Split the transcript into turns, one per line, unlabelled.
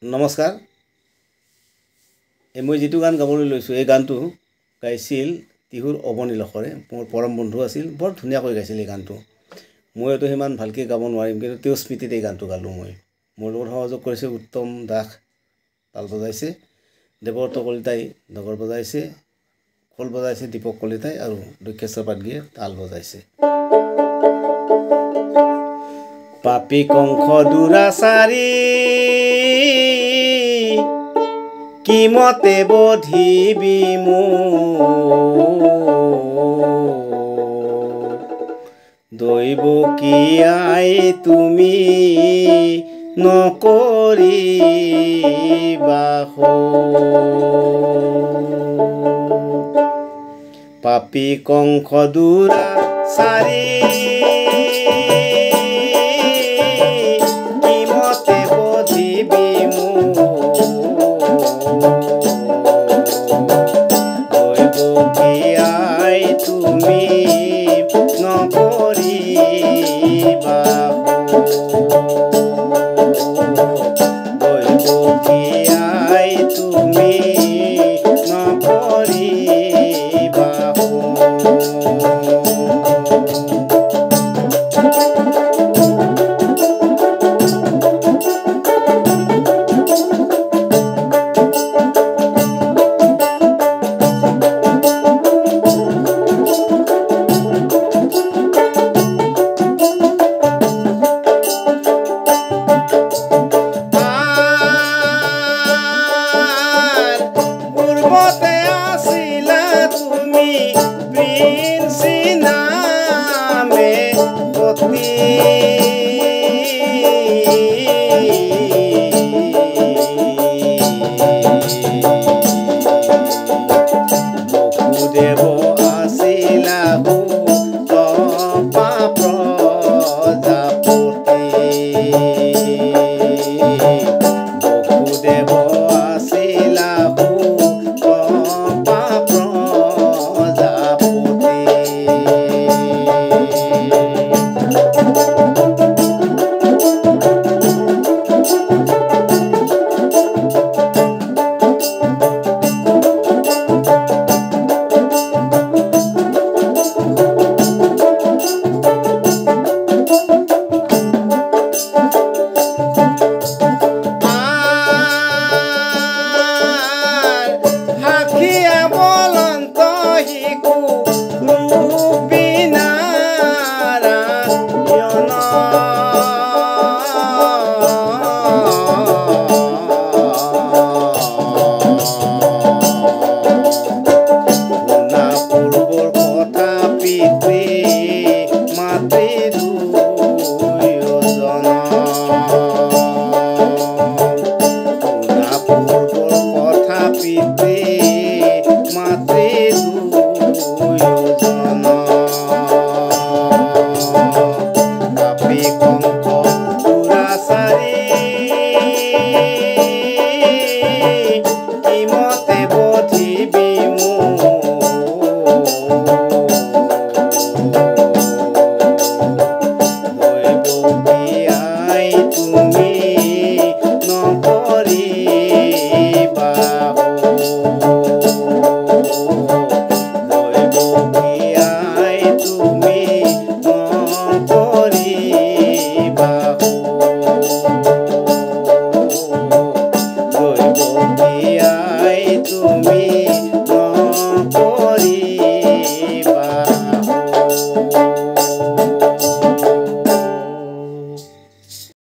নমস্কাৰ মই যেটো গান গাবলৈ লৈছো এই গানটো গাইছিল তিহুৰ অবনীলখৰে মোৰ পৰম বন্ধু আছিল বৰ ধুনীয়াকৈ গাইছিল এই গানটো মই তো হিমান ভালকৈ গাব নোৱাৰিম কিন্তু তেওঁ স্মৃতিতে এই গানটো গালো মই মোৰ লগত সহযোগ কৰিছে উত্তম দাস তাল বজাইছে দেৱব্ৰত কলিতাই ডগৰ বজাইছে খোল বজাইছে দীপক কলিতাই আৰু দক্ষেশ্বৰ পাটগিয়ে তাল বজাইছে পাপী কংখ দুৰাচাৰী কিমতে বধিবি দৈব কিয়াই তুমি নকৰিবা পাপী কংখ দুৰাচাৰী